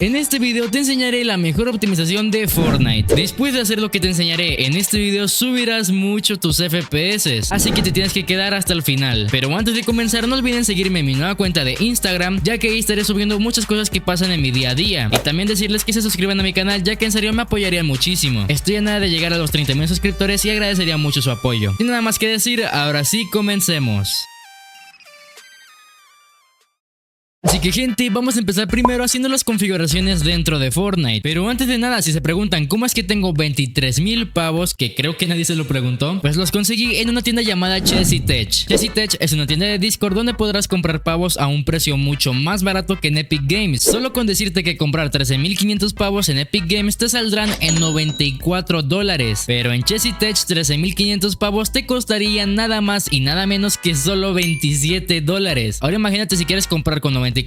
En este video te enseñaré la mejor optimización de Fortnite. Después de hacer lo que te enseñaré en este video, subirás mucho tus FPS, así que te tienes que quedar hasta el final. Pero antes de comenzar, no olviden seguirme en mi nueva cuenta de Instagram, ya que ahí estaré subiendo muchas cosas que pasan en mi día a día. Y también decirles que se suscriban a mi canal, ya que en serio me apoyarían muchísimo. Estoy a nada de llegar a los 30,000 suscriptores y agradecería mucho su apoyo. Sin nada más que decir, ahora sí comencemos. Así que gente, vamos a empezar primero haciendo las configuraciones dentro de Fortnite. Pero antes de nada, si se preguntan cómo es que tengo 23,000 pavos, que creo que nadie se lo preguntó, pues los conseguí en una tienda llamada Chessy Tech. Chessy Tech es una tienda de Discord donde podrás comprar pavos a un precio mucho más barato que en Epic Games. Solo con decirte que comprar 13,500 pavos en Epic Games te saldrán en $94, pero en Chessy Tech 13,500 pavos te costarían nada más y nada menos que solo $27. Ahora imagínate si quieres comprar con $94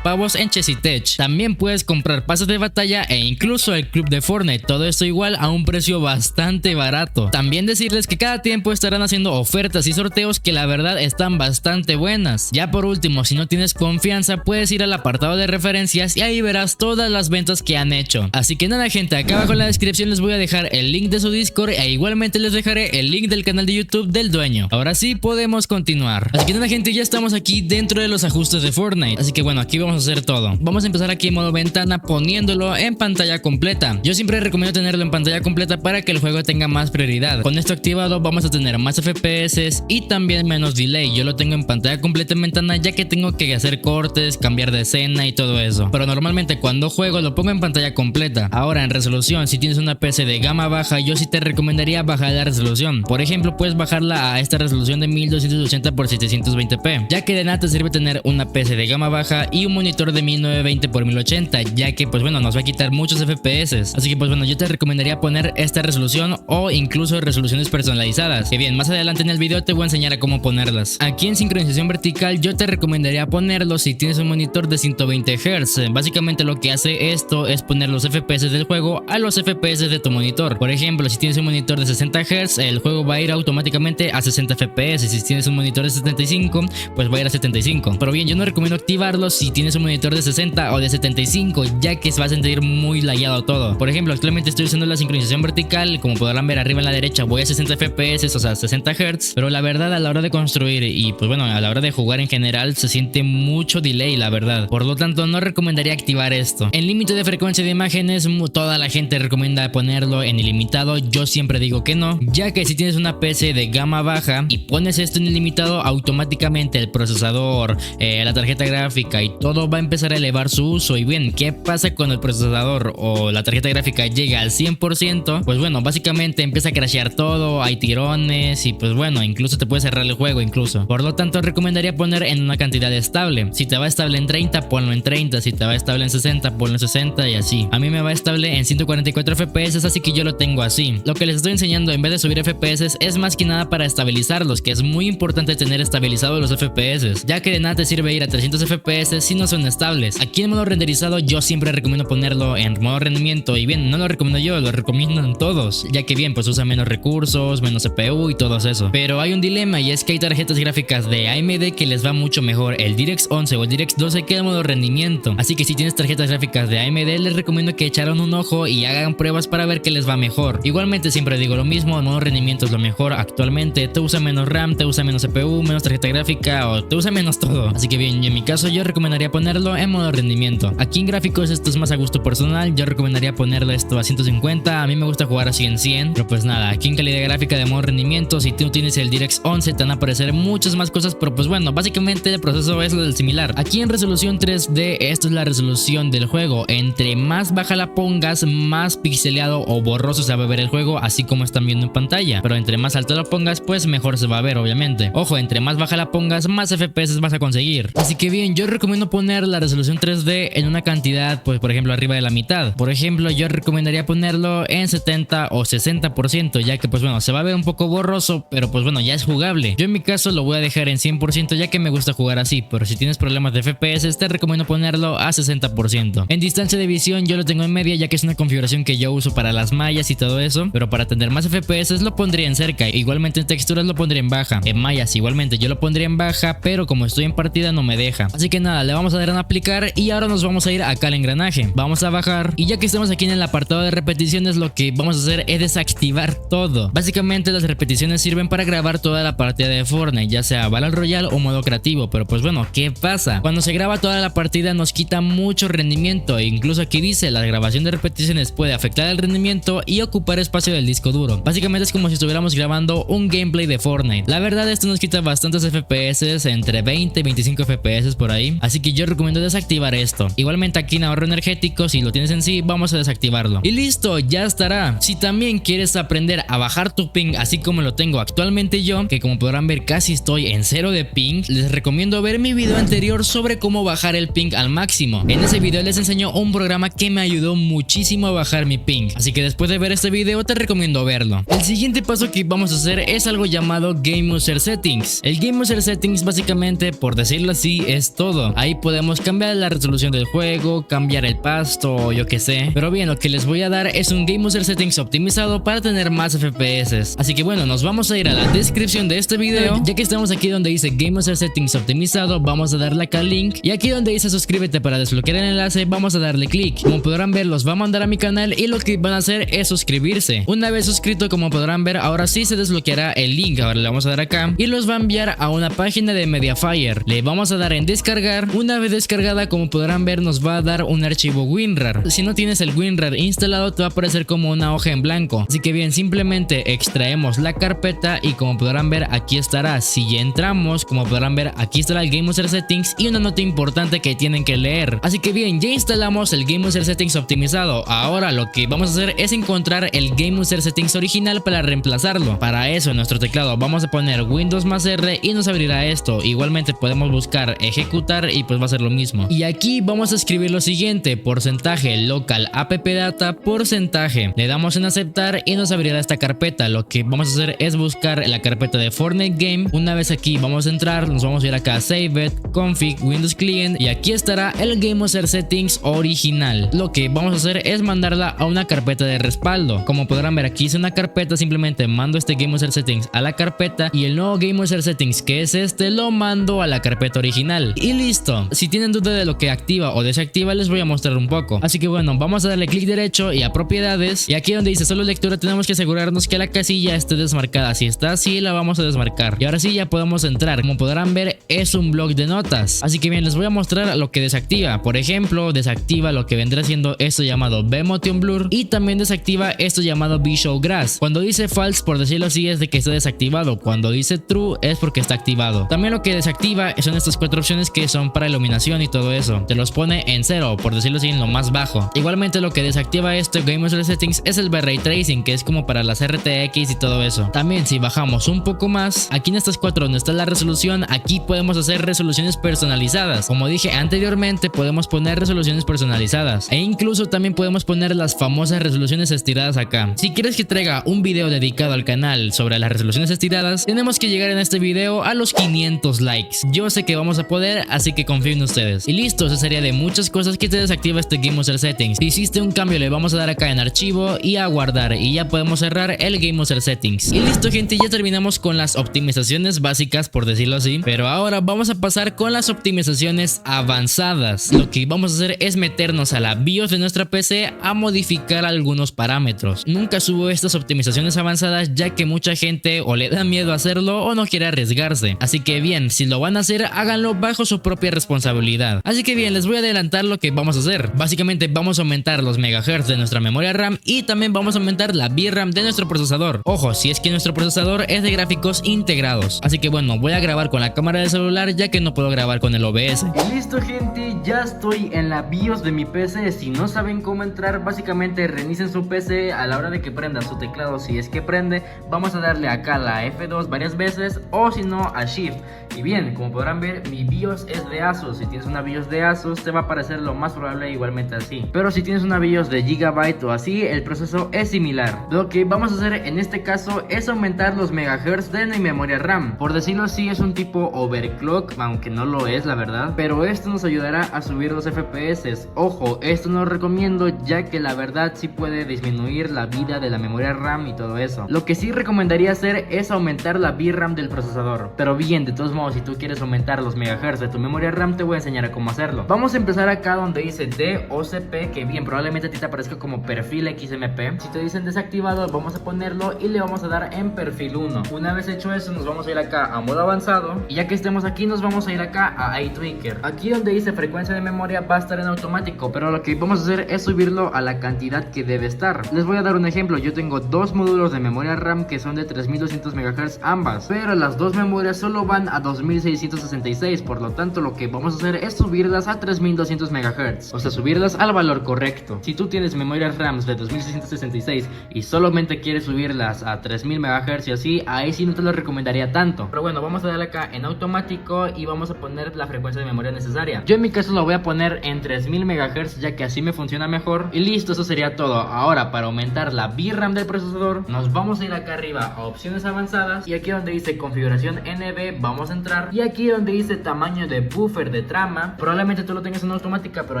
pavos en Chessy Tech. También puedes comprar pases de batalla e incluso el club de Fortnite, todo esto igual a un precio bastante barato. También decirles que cada tiempo estarán haciendo ofertas y sorteos que la verdad están bastante buenas. Ya por último, si no tienes confianza, puedes ir al apartado de referencias y ahí verás todas las ventas que han hecho. Así que nada gente, acá abajo en la descripción les voy a dejar el link de su Discord e igualmente les dejaré el link del canal de YouTube del dueño. Ahora sí podemos continuar. Así que nada gente, ya estamos aquí dentro de los ajustes de Fortnite. Así que bueno, aquí vamos a hacer todo. Vamos a empezar aquí en modo ventana poniéndolo en pantalla completa. Yo siempre recomiendo tenerlo en pantalla completa para que el juego tenga más prioridad. Con esto activado vamos a tener más FPS y también menos delay. Yo lo tengo en pantalla completa en ventana ya que tengo que hacer cortes, cambiar de escena y todo eso. Pero normalmente cuando juego lo pongo en pantalla completa. Ahora en resolución, si tienes una PC de gama baja, yo sí te recomendaría bajar la resolución. Por ejemplo, puedes bajarla a esta resolución de 1280 x 720p, ya que de nada te sirve tener una PC de gama baja y un monitor de 1920 x 1080, ya que pues bueno nos va a quitar muchos FPS. Así que pues bueno, yo te recomendaría poner esta resolución o incluso resoluciones personalizadas, que bien, más adelante en el video te voy a enseñar a cómo ponerlas. Aquí en sincronización vertical yo te recomendaría ponerlo si tienes un monitor de 120 Hz. Básicamente lo que hace esto es poner los FPS del juego a los FPS de tu monitor. Por ejemplo, si tienes un monitor de 60 Hz, el juego va a ir automáticamente a 60 FPS. Si tienes un monitor de 75, pues va a ir a 75. Pero bien, yo no recomiendo activarlo si tienes un monitor de 60 o de 75, ya que se va a sentir muy lagueado todo. Por ejemplo, actualmente estoy usando la sincronización vertical, como podrán ver arriba en la derecha voy a 60 FPS, o sea 60 Hz, pero la verdad a la hora de construir y pues bueno a la hora de jugar en general se siente mucho delay la verdad. Por lo tanto no recomendaría activar esto. En límite de frecuencia de imágenes toda la gente recomienda ponerlo en ilimitado, yo siempre digo que no, ya que si tienes una PC de gama baja y pones esto en ilimitado, automáticamente el procesador, la tarjeta gráfica y todo va a empezar a elevar su uso. Y bien, ¿qué pasa cuando el procesador o la tarjeta gráfica llega al 100%? Pues bueno, básicamente empieza a crashear todo, hay tirones y pues bueno, incluso te puede cerrar el juego incluso. Por lo tanto recomendaría poner en una cantidad estable. Si te va estable en 30, ponlo en 30, si te va estable en 60, ponlo en 60 y así. A mí me va estable en 144 FPS, así que yo lo tengo así. Lo que les estoy enseñando en vez de subir FPS es más que nada para estabilizarlos, que es muy importante tener estabilizados los FPS, ya que de nada te sirve ir a 300 FPS si no son estables. Aquí en modo renderizado yo siempre recomiendo ponerlo en modo rendimiento y bien, no lo recomiendo yo, lo recomiendan todos, ya que bien pues usa menos recursos, menos CPU y todo eso. Pero hay un dilema y es que hay tarjetas gráficas de AMD que les va mucho mejor el DirectX 11 o el DirectX 12 que el modo rendimiento. Así que si tienes tarjetas gráficas de AMD les recomiendo que echaran un ojo y hagan pruebas para ver qué les va mejor. Igualmente siempre digo lo mismo, el modo rendimiento es lo mejor actualmente, te usa menos RAM, te usa menos CPU, menos tarjeta gráfica o te usa menos todo. Así que bien, en mi caso yo recomendaría ponerlo en modo rendimiento. Aquí en gráficos esto es más a gusto personal, yo recomendaría ponerlo esto a 150, a mí me gusta jugar así en 100, pero pues nada, aquí en calidad gráfica de modo rendimiento, si tú tienes el DirectX 11 te van a aparecer muchas más cosas, pero pues bueno, básicamente el proceso es lo del similar. Aquí en resolución 3D, esto es la resolución del juego, entre más baja la pongas, más pixeleado o borroso se va a ver el juego, así como están viendo en pantalla, pero entre más alto lo pongas, pues mejor se va a ver obviamente. Ojo, entre más baja la pongas, más FPS vas a conseguir. Así que bien, yo recomiendo poner la resolución 3D en una cantidad, pues por ejemplo arriba de la mitad. Por ejemplo, yo recomendaría ponerlo en 70 o 60%, ya que pues bueno, se va a ver un poco borroso, pero pues bueno, ya es jugable. Yo en mi caso lo voy a dejar en 100% ya que me gusta jugar así, pero si tienes problemas de FPS te recomiendo ponerlo a 60%. En distancia de visión yo lo tengo en media ya que es una configuración que yo uso para las mallas y todo eso, pero para tener más FPS lo pondría en cerca. Igualmente en texturas lo pondría en baja. En mallas igualmente yo lo pondría en baja, pero como estoy en partida no me deja. Así que nada, le vamos a dar en aplicar y ahora nos vamos a ir acá al engranaje. Vamos a bajar y ya que estamos aquí en el apartado de repeticiones, lo que vamos a hacer es desactivar todo. Básicamente las repeticiones sirven para grabar toda la partida de Fortnite, ya sea Battle Royale o modo creativo, pero pues bueno, ¿qué pasa? Cuando se graba toda la partida nos quita mucho rendimiento e incluso aquí dice la grabación de repeticiones puede afectar el rendimiento y ocupar espacio del disco duro. Básicamente es como si estuviéramos grabando un gameplay de Fortnite. La verdad esto nos quita bastantes FPS, entre 20 y 25 FPS por ahí, así que yo recomiendo desactivar esto. Igualmente aquí en ahorro energético, si lo tienes en sí, vamos a desactivarlo. Y listo, ya estará. Si también quieres aprender a bajar tu ping así como lo tengo actualmente yo, que como podrán ver casi estoy en 0 de ping, les recomiendo ver mi video anterior sobre cómo bajar el ping al máximo. En ese video les enseño un programa que me ayudó muchísimo a bajar mi ping, así que después de ver este video te recomiendo verlo. El siguiente paso que vamos a hacer es algo llamado Game User Settings. El Game User Settings básicamente, por decirlo así, es todo. Ahí podemos cambiar la resolución del juego, cambiar el pasto, yo que sé. Pero bien, lo que les voy a dar es un Game User Settings optimizado para tener más FPS. Así que bueno, nos vamos a ir a la descripción de este video. Ya que estamos aquí donde dice Game User Settings optimizado, vamos a darle acá al link. Y aquí donde dice suscríbete para desbloquear el enlace, vamos a darle clic. Como podrán ver, los va a mandar a mi canal y lo que van a hacer es suscribirse. Una vez suscrito, como podrán ver, ahora sí se desbloqueará el link. Ahora le vamos a dar acá y los va a enviar a una página de Mediafire. Le vamos a dar en descargar. Una vez descargada, como podrán ver, nos va a dar un archivo WinRAR. Si no tienes el WinRAR instalado, te va a aparecer como una hoja en blanco. Así que bien, simplemente extraemos la carpeta y como podrán ver, aquí estará. Si ya entramos, como podrán ver, aquí estará el Game User Settings y una nota importante que tienen que leer. Así que bien, ya instalamos el Game User Settings optimizado. Ahora lo que vamos a hacer es encontrar el Game User Settings original para reemplazarlo. Para eso en nuestro teclado vamos a poner Windows más R y nos abrirá esto. Igualmente podemos buscar ejecutar y pues va a ser lo mismo. Y aquí vamos a escribir lo siguiente: porcentaje local appdata porcentaje. Le damos en aceptar y nos abrirá esta carpeta. Lo que vamos a hacer es buscar la carpeta de Fortnite Game. Una vez aquí vamos a entrar, nos vamos a ir acá a Save It, Config, Windows Client y aquí estará el Game User Settings original. Lo que vamos a hacer es mandarla a una carpeta de respaldo. Como podrán ver, aquí hice una carpeta, simplemente mando este Game User Settings a la carpeta y el nuevo Game User Settings, que es este, lo mando a la carpeta original y listo. Si tienen duda de lo que activa o desactiva, les voy a mostrar un poco. Así que bueno, vamos a darle clic derecho y a propiedades y aquí donde dice solo lectura tenemos que asegurarnos que la casilla esté desmarcada. Si está así, la vamos a desmarcar y ahora sí ya podemos entrar. Como podrán ver, es un bloc de notas. Así que bien, les voy a mostrar lo que desactiva. Por ejemplo, desactiva lo que vendrá siendo esto llamado B-Motion Blur y también desactiva esto llamado Visual Grass. Cuando dice false, por decirlo así, es de que está desactivado. Cuando dice true es porque está activado. También lo que desactiva son estas cuatro opciones que son para iluminación y todo eso. Te los pone en 0, por decirlo así, en lo más bajo. Igualmente lo que desactiva esto Game User Settings es el Ray Tracing, que es como para las RTX y todo eso. También si bajamos un poco más, aquí en estas cuatro donde está la resolución, aquí podemos hacer resoluciones personalizadas. Como dije anteriormente, podemos poner resoluciones personalizadas e incluso también podemos poner las famosas resoluciones estiradas acá. Si quieres que traiga un video dedicado al canal sobre las resoluciones estiradas, tenemos que llegar en este video a los 500 likes. Yo sé que vamos a poder, así que confío en ustedes. Y listo, eso sería de muchas cosas que te desactiva este Game User Settings. Si hiciste un cambio, le vamos a dar acá en archivo y a guardar y ya podemos cerrar el Game User Settings. Y listo, gente, ya terminamos con las optimizaciones básicas, por decirlo así, pero ahora vamos a pasar con las optimizaciones avanzadas. Lo que vamos a hacer es meternos a la BIOS de nuestra PC a modificar algunos parámetros. Nunca subo estas optimizaciones avanzadas ya que mucha gente o le da miedo hacerlo o no quiere arriesgarse. Así que bien, si lo van a hacer, háganlo bajo su propia responsabilidad. Así que bien, les voy a adelantar lo que vamos a hacer. Básicamente vamos a aumentar los megahertz de nuestra memoria RAM y también vamos a aumentar la VRAM de nuestro procesador. Ojo, si es que nuestro procesador es de gráficos integrados. Así que bueno, voy a grabar con la cámara del celular ya que no puedo grabar con el OBS. Y listo, gente, ya estoy en la BIOS de mi PC. Si no saben cómo entrar, básicamente reinicien su PC a la hora de que prenda su teclado. Si es que prende, vamos a darle acá la F2 varias veces o si no a Shift. Y bien, como podrán ver, mi BIOS es de Asus. Si tienes una BIOS de Asus, te va a aparecer lo más probable igualmente así. Pero si tienes una BIOS de Gigabyte o así, el proceso es similar. Lo que vamos a hacer en este caso es aumentar los megahertz de mi memoria RAM. Por decirlo así, es un tipo overclock, aunque no lo es la verdad, pero esto nos ayudará a subir los FPS. Ojo, esto no lo recomiendo ya que la verdad sí puede disminuir la vida de la memoria RAM y todo eso. Lo que sí recomendaría hacer es aumentar la VRAM del procesador. Pero bien, de todos modos, si tú quieres aumentar los megahertz de tu memoria RAM, te voy a enseñar a cómo hacerlo. Vamos a empezar acá donde dice DOCP, que bien, probablemente a ti te aparezca como perfil XMP. Si te dicen desactivado, vamos a ponerlo y le vamos a dar en perfil 1. Una vez hecho eso, nos vamos a ir acá a modo avanzado, y ya que estemos aquí, nos vamos a ir acá a iTweaker. Aquí donde dice frecuencia de memoria va a estar en automático, pero lo que vamos a hacer es subirlo a la cantidad que debe estar. Les voy a dar un ejemplo. Yo tengo dos módulos de memoria RAM que son de 3200 MHz ambas, pero las dos memorias solo van a 2666, por lo tanto lo que vamos a hacer es subirlas a 3200 MHz, o sea, subirlas al valor correcto. Si tú tienes memorias RAMs de 2666 y solamente quieres subirlas a 3000 MHz y así, ahí sí no te lo recomendaría tanto. Pero bueno, vamos a darle acá en automático y vamos a poner la frecuencia de memoria necesaria. Yo en mi caso lo voy a poner en 3000 MHz, ya que así me funciona mejor. Y listo, eso sería todo. Ahora, para aumentar la VRAM del procesador, nos vamos a ir acá arriba a opciones avanzadas, y aquí donde dice configuración NB vamos a entrar, y aquí donde dice tamaño de buffer de trama, probablemente tú lo tengas en automática, pero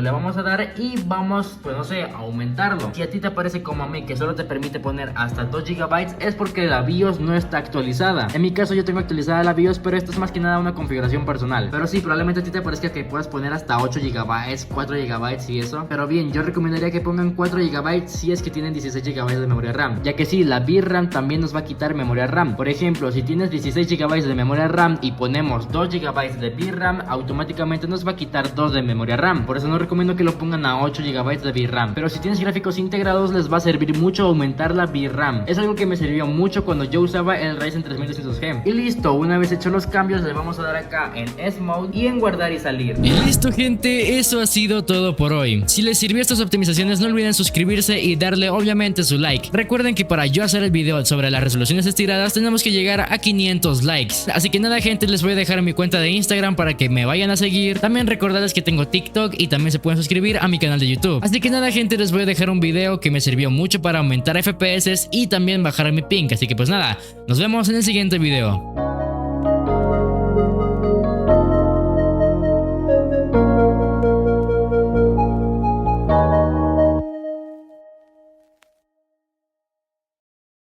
le vamos a dar y vamos, pues no sé, a aumentarlo. Si a ti te parece como a mí que solo te permite poner hasta 2 GB, es porque la BIOS no está actualizada. En mi caso yo tengo actualizada la BIOS, pero esto es más que nada una configuración personal. Pero sí, probablemente a ti te parezca que puedas poner hasta 8 GB, 4 GB y eso, pero bien, yo recomendaría que pongan 4 GB si es que tienen 16 GB de memoria RAM, ya que sí, la VRAM también nos va a quitar memoria RAM. Por ejemplo, si tienes 16 GB de memoria RAM y ponemos 2 GB de VRAM, automáticamente nos va a quitar 2 de memoria RAM. Por eso no recomiendo que lo pongan a 8 GB de VRAM. Pero si tienes gráficos integrados, les va a servir mucho aumentar la VRAM. Es algo que me sirvió mucho cuando yo usaba el Ryzen 3200G. Y listo, una vez hecho los cambios, le vamos a dar acá en S-Mode y en guardar y salir. Y listo, gente, eso ha sido todo por hoy. Si les sirvió estas optimizaciones, no olviden suscribirse y darle obviamente su like. Recuerden que para yo hacer el video sobre las resoluciones estiradas tenemos que llegar a 500 likes. Así que nada, gente, les voy a dejar mi cuenta de Instagram para que me vayan a seguir. También recordarles que tengo TikTok y también se pueden suscribir a mi canal de YouTube. Así que nada, gente, les voy a dejar un video que me sirvió mucho para aumentar FPS y también bajar mi ping. Así que pues nada, nos vemos en el siguiente video.